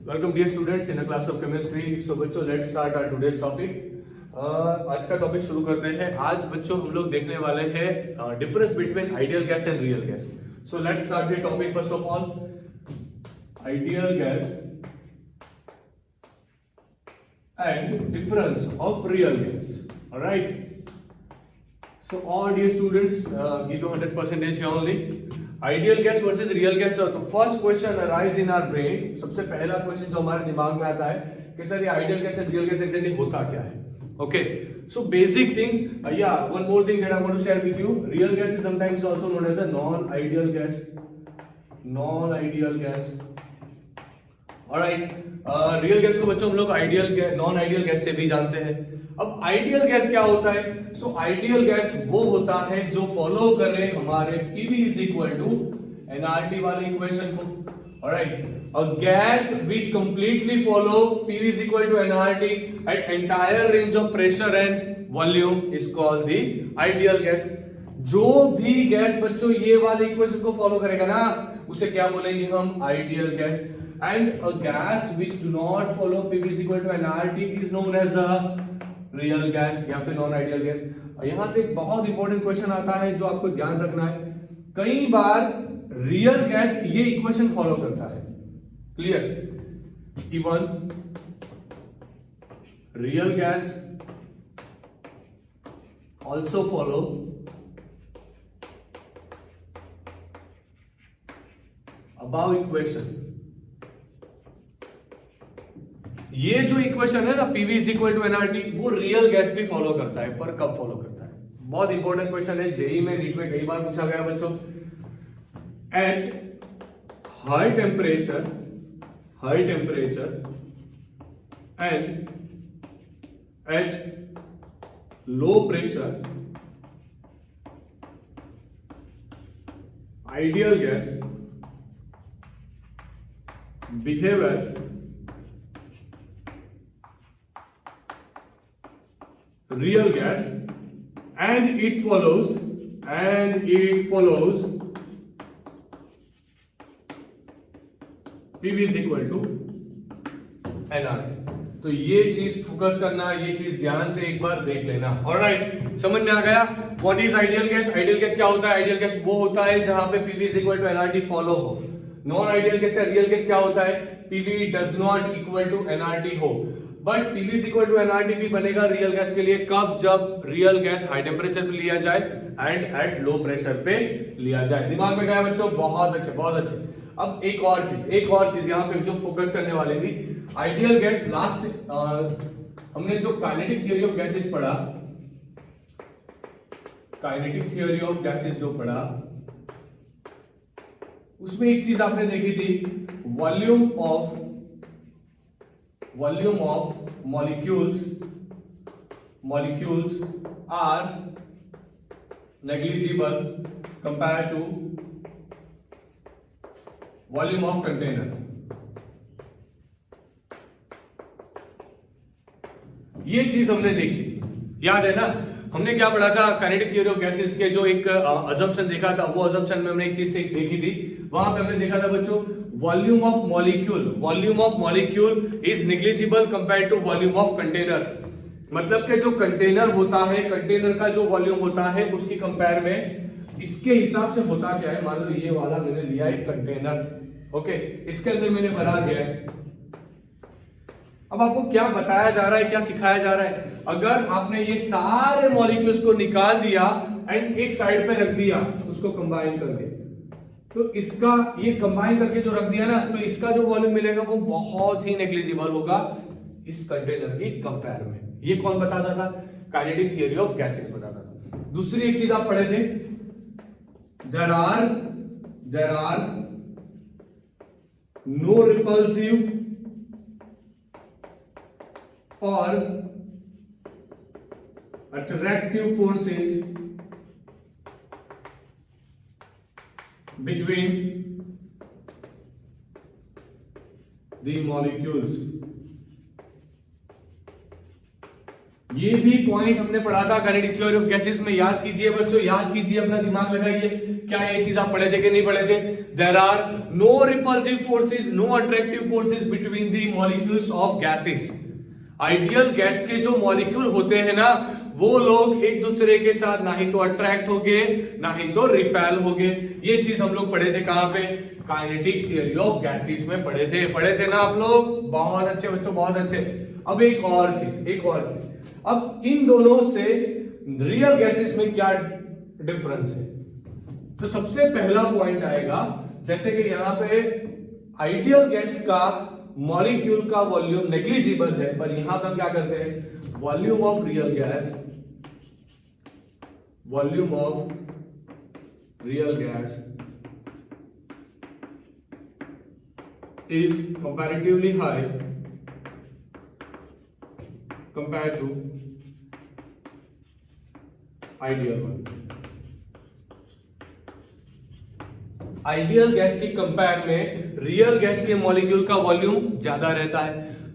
Welcome dear students in a class of chemistry. So बच्चों let's start our today's topic. आज का topic शुरू करते हैं. आज बच्चों हम लोग देखने वाले हैं difference between ideal gas and real gas. So let's start the topic. First of all ideal gas and difference of real gas. All right. So all dear students, give you 100% here only. Ideal gas versus real gas. So first question arise in our brain. सबसे पहला question जो हमारे दिमाग में आता है कि sir ये ideal gas and real gas actually होता क्या है. Okay. So basic things. Yeah. One more thing that I want to share with you. Real gas is sometimes also known as a non-ideal gas. Non-ideal gas. Alright. Real gas को बच्चों हम लोग ideal non ideal gas से भी जानते हैं. अब ideal gas क्या होता है? सो आइडियल गैस वो होता है जो फॉलो करे हमारे PV is equal to nRT वाले इक्वेशन को. Alright. A gas which completely follow PV is equal to nRT at entire range of pressure and volume is called the ideal gas. जो भी गैस बच्चों ये वाले equation को follow करेगा ना उसे क्या बोलेंगे हम? Ideal gas. And a gas which do not follow PV is equal to nRT is known as a real gas या फिर non ideal gas. यहां से एक बहुत इंपॉर्टेंट क्वेश्चन आता है जो आपको ध्यान रखना है. कई बार रियल गैस ये इक्वेशन फॉलो करता है. Clear? Even real gas also follow above equation. ये जो इक्वेशन है ना PV is equal to nRT वो रियल गैस भी फॉलो करता है. पर कब फॉलो करता है? बहुत इंपॉर्टेंट क्वेश्चन है. जेई में नीट में कई बार पूछा गया बच्चों. At high temperature and at low pressure ideal gas behave as real gas and it follows PV is equal to nRT. तो ये चीज फोकस करना, ये चीज ध्यान से एक बार देख लेना. ऑलराइट. समझ में आ गया? What is ideal gas? Ideal gas क्या होता है? आइडियल गैस वो होता है जहां पे PV is equal to nRT follow हो. नॉन आइडियल गैस या रियल गैस क्या होता है? PV does not equal to nRT हो. But PV is equal to nRT भी बनेगा रियल गैस के लिए कब? जब रियल गैस हाई टेम्परेचर पे लिया जाए एंड एट लो प्रेशर पे लिया जाए. दिमाग में गया बच्चों? बहुत अच्छे, बहुत अच्छे. अब एक और चीज यहाँ पे जो फोकस करने वाले थी. आइडियल गैस लास्ट हमने जो काइनेटिक थ्योरी ऑफ गैसेस पढ़ा, काइनेटिक थ्योरी ऑफ गैसेस जो पढ़ा उसमें एक चीज आपने देखी थी. Volume of molecules are negligible compared to volume of container. ये चीज हमने देखी थी, याद है ना? हमने क्या पढ़ा था? काइनेटिक थ्योरी ऑफ गैसेस के जो एक अजम्पशन देखा था, वो अजम्पशन में हमने एक चीज देखी थी. वहां पे हमने देखा था बच्चों volume of molecule is negligible compared to volume of container. मतलब कि जो कंटेनर होता है, कंटेनर का जो वॉल्यूम होता है उसकी कंपेयर में इसके हिसाब से होता क्या है? मान लो ये वाला मैंने लिया एक कंटेनर. ओके. इसके अंदर मैंने भरा गैस. अब आपको क्या बताया जा रहा है, क्या सिखाया जा रहा है? अगर आपने ये सारे मॉलिक्यूल्स को निकाल दिया एंड एक साइड पे रख दिया उसको कंबाइन करके, तो इसका ये कंबाइन करके जो रख दिया ना, तो इसका जो वॉल्यूम मिलेगा वो बहुत ही नेग्लिजिबल होगा इस कंटेनर की कंपेयर में. ये कौन बताता था? काइनेटिक थ्योरी ऑफ गैसेस बताता था. दूसरी एक चीज आप पढ़े थे, देयर आर नो रिपल्सिव और attractive forces between the molecules. ये भी पॉइंट हमने पढ़ा था काइनेटिक थ्योरी ऑफ गैसेस में. याद कीजिए बच्चों, याद कीजिए, अपना दिमाग लगाइए क्या ये चीज आप पढ़े थे कि नहीं पढ़े थे? There are no repulsive forces, no attractive forces between the molecules of gases. Ideal gas के जो मॉलिक्यूल होते हैं ना, वो लोग एक दूसरे के साथ ना ही तो अट्रैक्ट होंगे ना ही तो रिपेल होंगे। ये चीज हम लोग पढ़े थे कहां पे? काइनेटिक थियरी ऑफ गैसेस में पढ़े थे ना आप लोग? बहुत अच्छे बच्चों, बहुत अच्छे। अब एक और चीज, अब इन दोनों से रियल गैसेस में क्या डिफरेंस है? तो सबसे पहला पॉइंट आएगा, जैसे कि यहां पे आइडियल गैस का मॉलिक्यूल का वॉल्यूम नेग्लिजिबल है, पर यहां पर क्या करते हैं? Volume of real gas is comparatively high compared to ideal one। Ideal gas की कंपेयर में रियल गैस के मॉलिक्यूल का वॉल्यूम ज्यादा रहता है।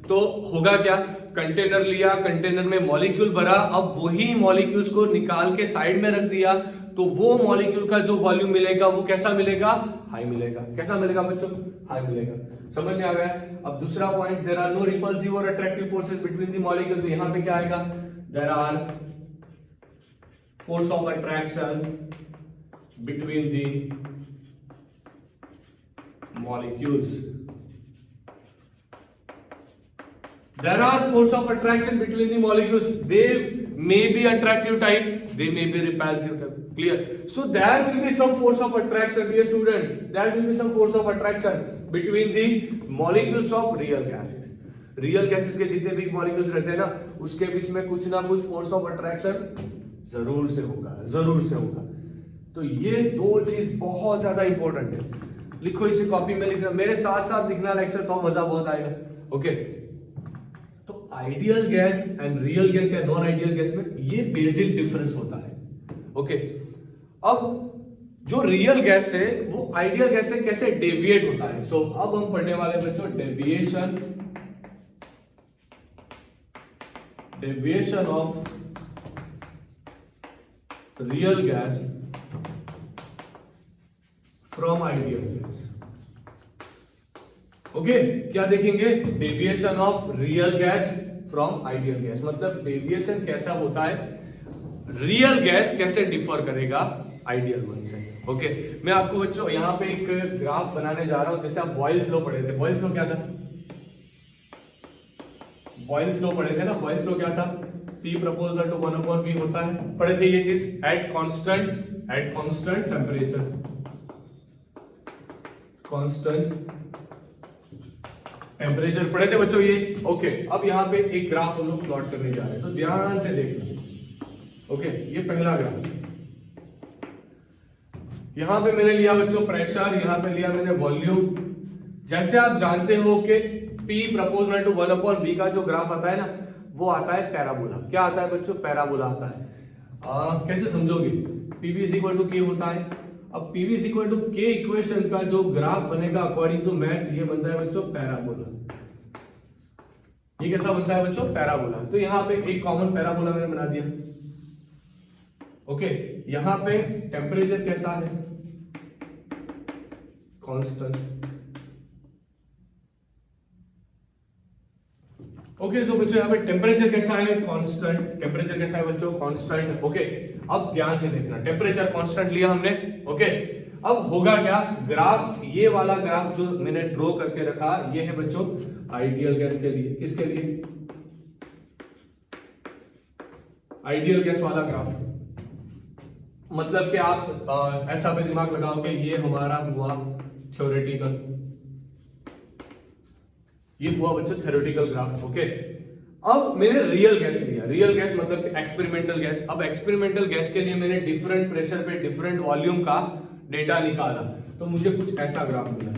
तो होगा क्या? कंटेनर लिया, कंटेनर में मॉलिक्यूल भरा, अब वही मॉलिक्यूल्स को निकाल के साइड में रख दिया, तो वो मॉलिक्यूल का जो वॉल्यूम मिलेगा वो कैसा मिलेगा? हाई मिलेगा। कैसा मिलेगा बच्चों? हाई मिलेगा। समझ में आ गया? अब दूसरा point, there are no repulsive और attractive forces between the molecule. तो यहां पे क्या आएगा? There are force of attraction between the molecules. There are force of attraction between the molecules. They may be attractive type, they may be repulsive type. Clear? So there will be some force of attraction, dear students. There will be some force of attraction between the molecules of real gases. Real gases के जितने भी molecules रहते हैं ना, उसके बीच में कुछ ना कुछ force of attraction जरूर से होगा। तो ये दो चीज बहुत ज्यादा इंपॉर्टेंट है। लिखो इसे कॉपी में लिखना, मेरे साथ साथ लिखना लेक्चर, तो मजा बहुत आएगा। ओके, तो ideal gas and real gas या नॉन आइडियल गैस में ये बेसिक डिफरेंस होता है। ओके, अब जो रियल गैस है वो आइडियल गैस से कैसे डेविएट होता है। सो अब हम पढ़ने वाले बच्चों deviation of real gas from ideal gas. Okay, क्या देखेंगे? Deviation of real gas from ideal gas, मतलब डेविएशन कैसा होता है, रियल गैस कैसे डिफर करेगा आइडियल वन से। ओके, मैं आपको बच्चों यहां पे एक ग्राफ बनाने जा रहा हूं। जैसे आप बॉयल्स लॉ पढ़े थे, बॉयल्स लॉ क्या था? बॉयल्स लॉ पढ़े थे ना? बॉयल्स लॉ क्या था? P प्रोपोर्शनल टू 1/V होता है। पढ़े थे ये चीज? At constant temperature, constant temperature पढ़े थे बच्चों ये। ओके, अब यहां पे एक ग्राफ हम लोग प्लॉट करने जा रहे हैं, तो ध्यान से देखना। ओके, ये पहला ग्राफ, यहां पे मैंने लिया बच्चों प्रेशर, यहां पे लिया मैंने वॉल्यूम। जैसे आप जानते हो कि P प्रोपोर्शनल टू 1/V का जो ग्राफ आता है ना, वो आता है पैराबोला। क्या आता है बच्चों? पैराबोला आता है। कैसे समझोगे? PV is equal to K होता है। अब PV is equal to K equation का जो ग्राफ बनेगा अकॉर्डिंग टू मैथ्स, ये बनता है बच्चों पैराबोला। ये कैसा बनता है बच्चों? पैराबोला। तो यहां पे एक कॉमन पैराबोला मैंने बना दिया। ओके, यहां पे टेम्परेचर कैसा है? कांस्टेंट। ओके, तो बच्चों यहां पे टेम्परेचर कैसा है? कांस्टेंट। टेम्परेचर कैसा है बच्चों? कांस्टेंट। ओके, अब ध्यान से देखना, टेम्परेचर कांस्टेंट लिया हमने। ओके, अब होगा क्या? ग्राफ, ये वाला ग्राफ जो मैंने ड्रॉ करके रखा, ये है बच्चों आइडियल गैस के लिए। किसके लिए? आइडियल गैस वाला ग्राफ। मतलब कि आप ऐसा भी दिमाग लगाओगे, ये हमारा हुआ थ्योरेटिकल, ये हुआ बच्चों थ्योरेटिकल ग्राफ। ओके, अब मैंने रियल गैस लिया। रियल गैस मतलब एक्सपेरिमेंटल गैस। अब एक्सपेरिमेंटल गैस के लिए मैंने डिफरेंट प्रेशर पे डिफरेंट वॉल्यूम का डेटा निकाला, तो मुझे कुछ ऐसा ग्राफ मिला।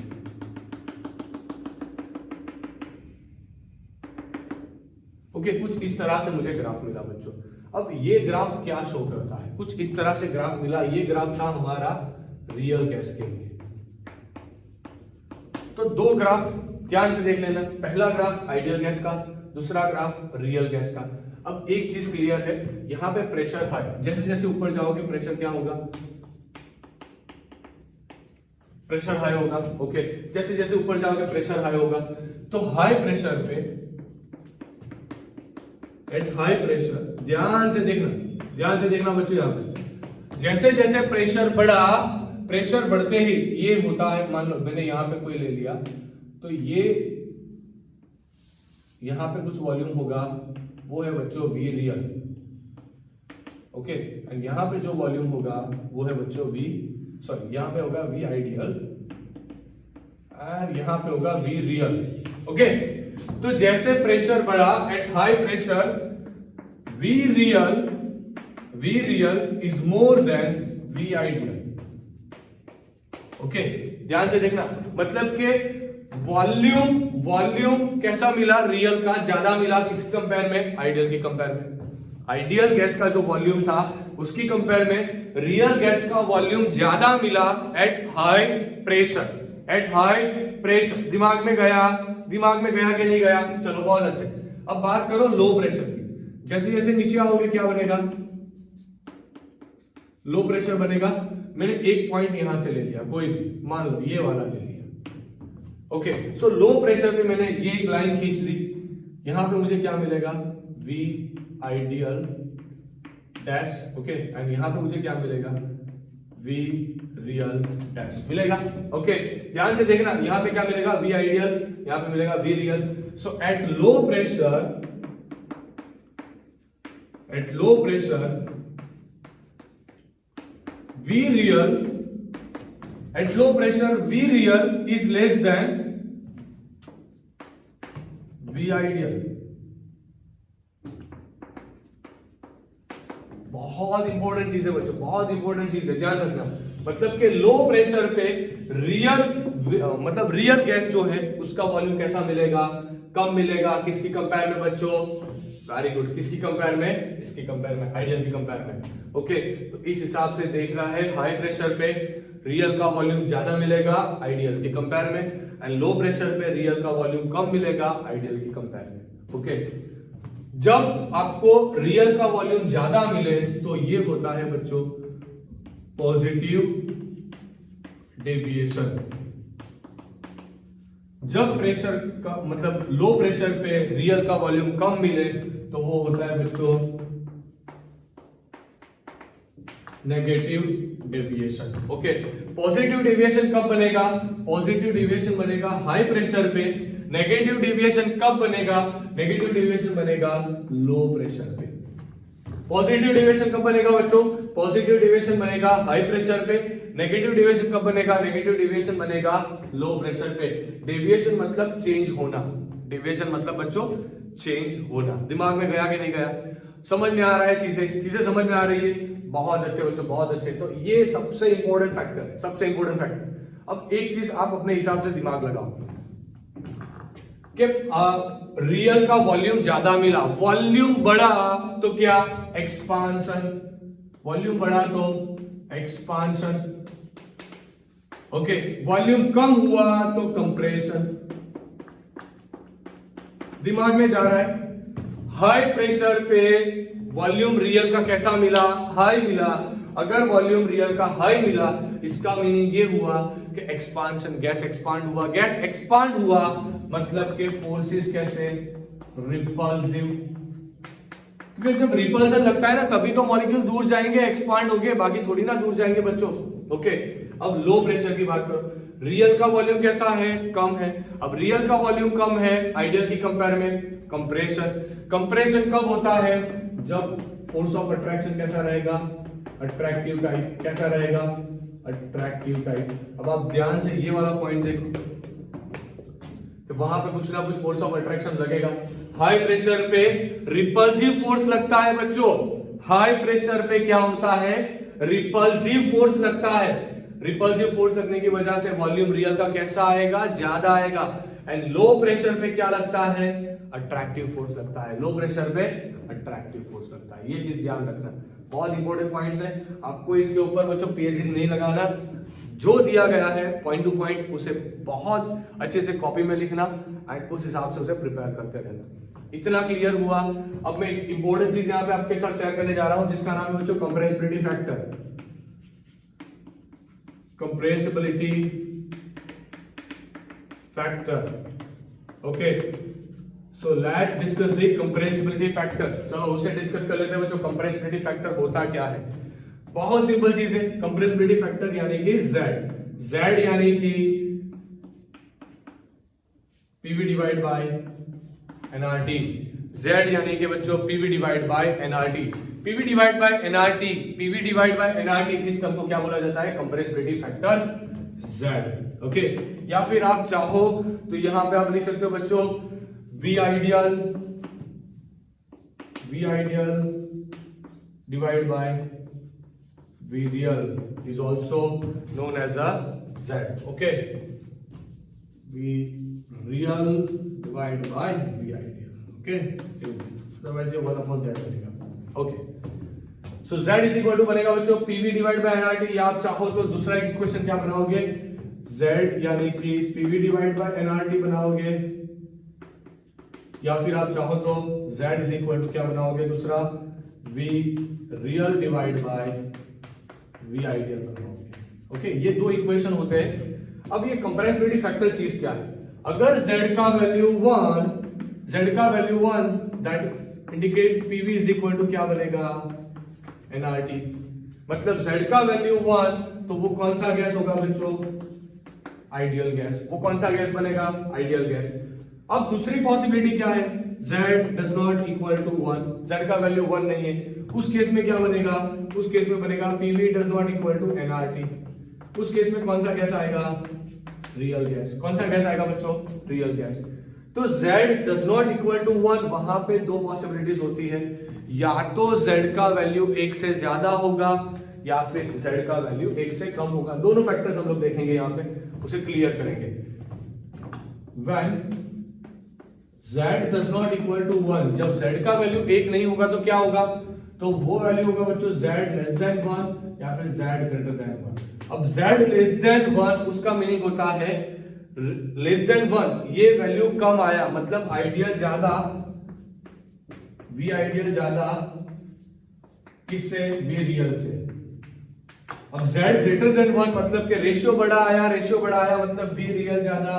ओके, कुछ इस तरह से मुझे ग्राफ मिला बच्चों। अब ये ग्राफ क्या शो करता है? कुछ इस तरह से ग्राफ मिला। ये ग्राफ था हमारा रियल गैस के लिए। तो दो ग्राफ ध्यान से देख लेना, पहला ग्राफ आइडियल गैस का, दूसरा ग्राफ रियल गैस का। अब एक चीज क्लियर है, यहां पे प्रेशर हाई, जैसे जैसे ऊपर जाओगे प्रेशर क्या होगा? प्रेशर हाई होगा। ओके, जैसे जैसे ऊपर जाओगे प्रेशर हाई होगा। तो हाई प्रेशर पे, एट हाई प्रेशर, ध्यान से देखना बच्चों, यहां पे जैसे जैसे प्रेशर बढ़ा, प्रेशर बढ़ते ही ये होता है, मान लो मैंने यहां पे कोई ले लिया, तो ये यहां पे कुछ वॉल्यूम होगा, वो है बच्चों वी रियल। ओके, एंड यहां पे जो वॉल्यूम होगा वो है बच्चों यहां पे होगा वी आइडियल, एंड यहां पे होगा वी रियल। ओके, तो जैसे प्रेशर बढ़ा at high pressure, V real is more than V ideal. Okay, ध्यान से देखना, मतलब कि वॉल्यूम कैसा मिला, रियल का ज्यादा मिला, किसके कंपेयर में, आइडियल के कंपेयर में। आइडियल गैस का जो वॉल्यूम था उसकी कंपेयर में रियल गैस का वॉल्यूम ज्यादा मिला एट हाई प्रेशर। दिमाग में गया कि नहीं गया? चलो बहुत अच्छे। अब बात करो लो प्रेशर की। जैसे जैसे नीचे आओगे क्या बनेगा? लो प्रेशर बनेगा। मैंने एक पॉइंट यहां से ले लिया, कोई भी मान लो ये वाला ले लिया। ओके, सो लो प्रेशर पे मैंने ये एक लाइन खींच ली, यहां पे मुझे क्या मिलेगा? V ideal dash. Okay, and यहां पे मुझे क्या मिलेगा? वी रियल डैश मिलेगा। ओके, ध्यान से देखना, यहां पे क्या मिलेगा? वी आइडियल, यहां पे मिलेगा V real. So eight low pressure V real is less than V ideal। बहुत इंपॉर्टेंट चीज है बच्चों, बहुत इंपॉर्टेंट चीज है, ध्यान रखना। मतलब कि लो प्रेशर पे रियल गैस जो है उसका वॉल्यूम कैसा मिलेगा? कम मिलेगा। किसकी कंपेयर में बच्चों? वेरी गुड, किसकी कंपेयर में? इसकी कंपेयर में, आइडियल की कंपेयर में। ओके, तो इस हिसाब से देखना है, हाई प्रेशर पे रियल का वॉल्यूम ज्यादा मिलेगा आइडियल के कंपेयर में, एंड लो प्रेशर पे रियल का वॉल्यूम कम मिलेगा आइडियल की कंपेयर में। ओके, जब आपको रियल का वॉल्यूम ज्यादा मिले तो ये होता है बच्चों पॉजिटिव डेविएशन। जब प्रेशर का मतलब लो प्रेशर पे रियल का वॉल्यूम कम मिले तो वो होता है बच्चों negative deviation. Okay, positive deviation कब बनेगा? पॉजिटिव डेविएशन बनेगा हाई प्रेशर पे। नेगेटिव डेविएशन कब बनेगा? नेगेटिव डेविएशन बनेगा लो प्रेशर पे। पॉजिटिव डेविएशन कब बनेगा बच्चों? पॉजिटिव डेविएशन बनेगा हाई प्रेशर पे। नेगेटिव डेविएशन कब बनेगा? नेगेटिव डेविएशन बनेगा लो प्रेशर पे। डेविएशन मतलब चेंज होना, डेविएशन मतलब बच्चों चेंज होना। दिमाग में गया कि नहीं गया? समझ में आ रहा है? चीजें समझ में आ रही है? बहुत अच्छे बच्चों, बहुत अच्छे। तो ये सबसे इंपॉर्टेंट फैक्टर है, सबसे इंपॉर्टेंट फैक्टर। अब एक चीज आप अपने हिसाब से दिमाग लगाओ कि रियल का वॉल्यूम ज्यादा मिला, वॉल्यूम बढ़ा तो क्या? एक्सपांशन। वॉल्यूम बढ़ा तो एक्सपांशन। ओके, वॉल्यूम कम हुआ तो कंप्रेशन। दिमाग में जा रहा है? हाई प्रेशर पे वॉल्यूम रियल का कैसा मिला? हाई मिला। अगर वॉल्यूम रियल का हाई मिला, इसका मीनिंग ये हुआ कि एक्सपांशन, गैस एक्सपांड हुआ। गैस एक्सपांड हुआ मतलब के फोर्सेस कैसे? रिपल्सिव। क्योंकि जब रिपल्सन लगता है ना तभी तो मॉलिक्यूल दूर जाएंगे, एक्सपांड होंगे, बाकी थोड़ी ना दूर जाएंगे बच्चों। ओके, अब लो प्रेशर की बात करो। रियल का वॉल्यूम कैसा है? कम है। अब रियल का वॉल्यूम कम है आइडियल की कंपेयर में, कंप्रेशन। कंप्रेशन कब होता है? जब फोर्स ऑफ अट्रैक्शन कैसा रहेगा? Attractive type. कैसा रहेगा? Attractive type. अब आप ध्यान से ये वाला पॉइंट देखो, तो वहां पे कुछ ना कुछ फोर्स ऑफ अट्रैक्शन लगेगा। हाई प्रेशर पे रिपल्सिव फोर्स लगता है बच्चों। हाई प्रेशर पे क्या होता है? रिपल्सिव फोर्स लगता है। रिपल्सिव फोर्स लगने की वजह से वॉल्यूम रियल का कैसा आएगा? ज्यादा आएगा। एंड लो प्रेशर पे क्या लगता है? अट्रैक्टिव फोर्स लगता है। लो प्रेशर पे अट्रैक्टिव फोर्स लगता है। ये चीज ध्यान रखना, बहुत इंपॉर्टेंट पॉइंट्स है। आपको इसके ऊपर बच्चों पीएचडी नहीं लगाना, जो दिया गया है पॉइंट टू पॉइंट उसे बहुत अच्छे से कॉपी में लिखना एंड उस हिसाब से उसे प्रिपेयर करते रहना। इतना क्लियर हुआ। अब मैं एक इंपॉर्टेंट चीज यहां पे आपके साथ शेयर करने जा रहा हूं जिसका नाम है बच्चों compressibility factor. Compressibility factor. Okay, so let's discuss the compressibility factor. चलो उसे डिस्कस कर लेते हैं बच्चों. compressibility factor होता क्या है? बहुत सिंपल चीज है. compressibility factor यानी कि Z यानी कि PV divide by NRT. Z यानी कि बच्चों PV divide by NRT. PV divide by NRT, PV divide by NRT, इस टर्म को क्या बोला जाता है? Compressibility factor Z. ओके, या फिर आप चाहो तो यहां पे आप लिख सकते हो बच्चों V ideal divide by V real is also known as a Z. Okay, V real divide by V ideal. Okay, तो वैसे 1/Z बनेगा. ओके, so Z is equal to बनेगा बच्चों PV डिवाइड बाय NRT. या आप चाहो तो दूसरा इक्वेशन क्या बनाओगे? Z यानी कि PV डिवाइड बाय NRT बनाओगे, या फिर आप चाहो तो Z इज इक्वल टू क्या बनाओगे? दूसरा V real divide by V ideal बनाओगे. ओके, ये दो इक्वेशन होते हैं. अब ये कंप्रेसिबिलिटी फैक्टर चीज क्या है? अगर Z का value 1 that indicate PV is equal to क्या बनेगा? NRT. मतलब Z का वैल्यू 1 तो वो कौन सा गैस होगा बच्चों? Ideal gas. वो कौन सा गैस बनेगा? Ideal gas. अब दूसरी पॉसिबिलिटी क्या है? Z does not equal to 1. Z का वैल्यू 1 नहीं है. उस केस में क्या बनेगा? उस केस में बनेगा PV does not equal to NRT. उस केस में कौन सा गैस आएगा? Real gas. कौन सा गैस आएगा बच्चों? Real gas. तो Z does not equal to 1, वहां पे दो पॉसिबिलिटीज होती है. या तो Z का वैल्यू 1 से ज्यादा होगा या फिर Z का वैल्यू 1 से कम होगा. दोनों फैक्टर्स हम लोग देखेंगे यहां पे, उसे क्लियर करेंगे. When Z does not equal to 1, जब Z का वैल्यू 1 नहीं होगा तो क्या होगा? तो वो वैल्यू होगा बच्चों Z लेस देन 1 या फिर Z ग्रेटर देन 1. अब Z लेस देन 1 उसका मीनिंग होता है लेस देन 1, ये वैल्यू कम आया मतलब आइडियल ज्यादा, V आइडियल ज्यादा किससे? V रियल से. अब Z ग्रेटर देन 1 मतलब कि रेशियो बड़ा आया मतलब V रियल ज्यादा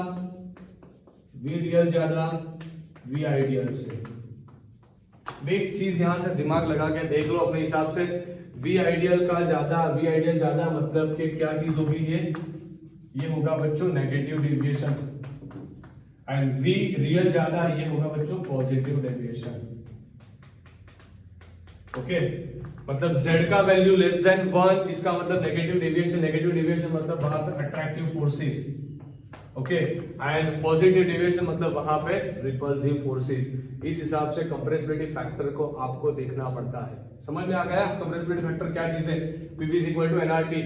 V आइडियल से. एक चीज यहां से दिमाग लगा के देख लो अपने हिसाब से. V आइडियल ज्यादा मतलब कि क्या चीज होगी? ये होगा बच्चों negative deviation. And V real ज्यादा, ये होगा बच्चों पॉजिटिव डेविएशन. ओके, मतलब Z का वैल्यू लेस देन 1, इसका मतलब नेगेटिव डेविएशन मतलब वहां पे attractive forces. Okay, and positive deviation मतलब वहां पे रिपल्सिव फोर्सेस. इस हिसाब से कंप्रेसिबिलिटी फैक्टर को आपको देखना पड़ता है. समझ में आ गया कंप्रेसिबिलिटी फैक्टर क्या चीज है? PV is equal to NRT.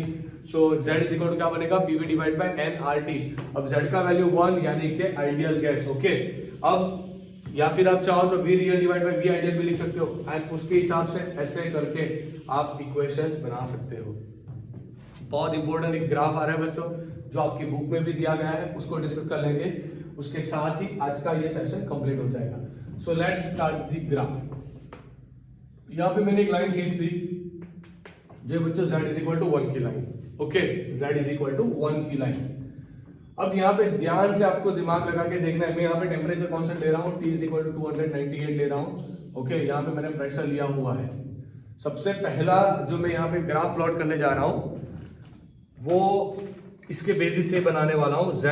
So Z is equal to क्या बनेगा? PV divide by NRT. अब Z का वैल्यू 1 यानी कि आइडियल गैस. ओके, अब या फिर आप चाहो तो V real divide by V ideal भी लिख सकते हो. एंड उसके हिसाब से ऐसे करके आप इक्वेशंस बना सकते हो. बहुत इंपॉर्टेंट एक ग्राफ आ रहा है बच्चों, जो आपकी बुक में भी दिया गया है, उसको डिस्कस कर लेंगे. उसके साथ ही आज का ये सेशन कंप्लीट हो जाएगा. So let's start the graph. यहां पे मैंने एक लाइन खींच दी जो बच्चों Z इज इक्वल टू 1 की line. Okay, Z is equal to 1 की लाइन. अब यहाँ पे ध्यान से आपको दिमाग लगा के देखना है. मैं यहाँ पे टेम्परेचर कांस्टेंट ले रहा हूँ, T इज इक्वल टू 298 ले रहा हूँ. ओके, यहाँ पे मैंने प्रेशर लिया हुआ है. सबसे पहला जो मैं यहाँ पे ग्राफ प्लॉट करने जा रहा हूँ वो इसके बेसिस से बनाने वाला हूँ Z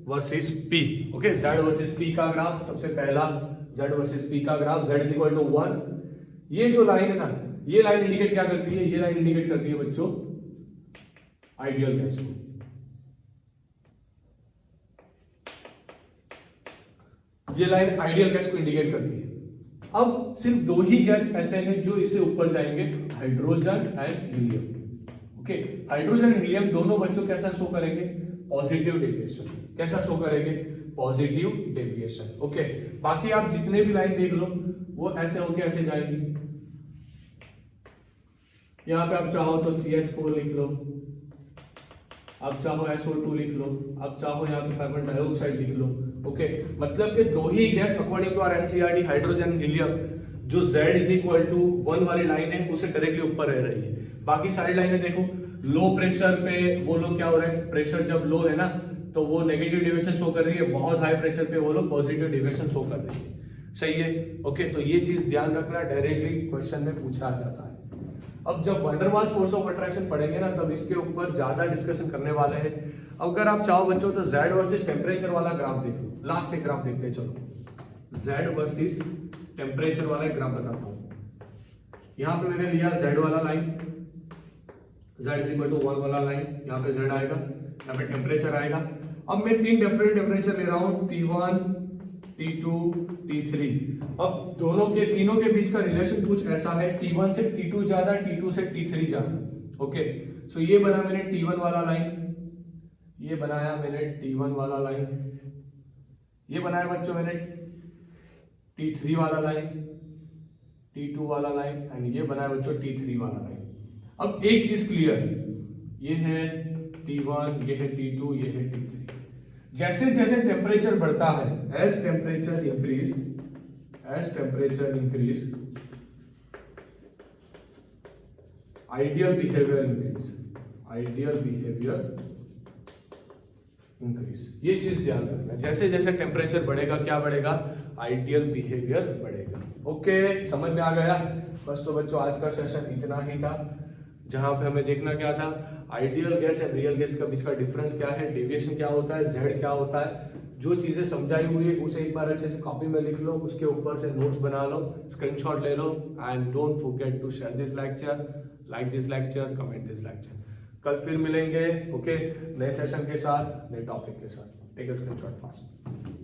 versus P. Okay, Z versus P का ग्राफ. सबसे पहला Z वर्सेस P का graph. Z is equal to 1. ये जो लाइन है ना, ये लाइन इंडिकेट क्या करती है? ये लाइन इंडिकेट करती है बच्चों आइडियल गैस को. ये लाइन आइडियल गैस को इंडिकेट करती है. अब सिर्फ दो ही गैस ऐसे हैं जो इससे ऊपर जाएंगे, hydrogen and helium. Okay, hydrogen and helium दोनों बच्चों कैसा शो करेंगे? Positive deviation. कैसा शो करेंगे? Positive deviation. ओके, बाकी आप जितने भी लाइन देख लो वो ऐसे होके ऐसे जाएगी. यहां पे आप चाहो तो CH4 लिख लो, आप चाहो SO2 लिख लो, आप चाहो यहाँ पे कार्बन डाइऑक्साइड लिख लो. ओके, मतलब कि दो ही gas according to our NCERT, hydrogen helium, जो Z इज इक्वल टू 1 वाली लाइन है उसे डायरेक्टली ऊपर रह रही है. बाकी सारी लाइनें देखो लो प्रेशर पे वो लोग क्या हो रहे हैं? प्रेशर जब लो है ना तो वो नेगेटिव डेविएशन शो कर रही है, बहुत हाई प्रेशर पे वो लोग पॉजिटिव डेविएशन शो कर रही है। सही है, ओके। तो ये चीज ध्यान रखना, डायरेक्टली क्वेश्चन में पूछा जाता है। अब जब van der Waals force of attraction पढ़ेंगे ना, तब इसके ऊपर ज्यादा डिस्कशन करने वाले हैं। अगर आप चाहो बच्चों तो Z वर्सेस टेम्परेचर वाला ग्राफ देख लो। लास्ट एक ग्राफ देखते हैं, चलो Z वर्सेस टेम्परेचर वाला एक ग्राफ बताता हूं। यहां पे मैंने लिया Z वाला line, Z is equal to 1 वाला लाइन, यहाँ पे Z आएगा, यहाँ पे टेम्परेचर आएगा। अब मैं 3 डिफरेंट टेम्परेचर ले रहा हूं, T1, T2, T3। अब तीनों के बीच का रिलेशन कुछ ऐसा है, T1 से T2 ज्यादा, T2 से T3 ज्यादा। ओके, सो ये बना मैंने T1 वाला लाइन, ये बनाया मैंने T1 वाला लाइन, ये बनाया बच्चों मैंने T3 वाला लाइन, T2 वाला लाइन, एंड ये बनाया बच्चों T3 वाला लाइन। अब एक चीज क्लियर है, ये है T1, ये है T2, ये है T3। जैसे जैसे टेम्परेचर बढ़ता है, as temperature increase ideal behaviour increase. ये चीज ध्यान रखना, जैसे जैसे टेम्परेचर बढ़ेगा क्या बढ़ेगा, आइडियल बिहेवियर बढ़ेगा। ओके, समझ में आ गया? बस तो बच्चों आज का सेशन इतना ही था, जहां पे हमें देखना क्या था, ideal gas and real gas के बीच का डिफरेंस क्या है, डेविएशन क्या होता है, जेड क्या होता है। जो चीजें समझाई हुई है उसे एक बार अच्छे से कॉपी में लिख लो, उसके ऊपर से नोट्स बना लो, स्क्रीनशॉट ले लो, and don't forget to share this lecture, like this lecture, comment this lecture. कल फिर मिलेंगे, ओके, नए सेशन के साथ, नए टॉपिक के साथ। Take a screenshot fast.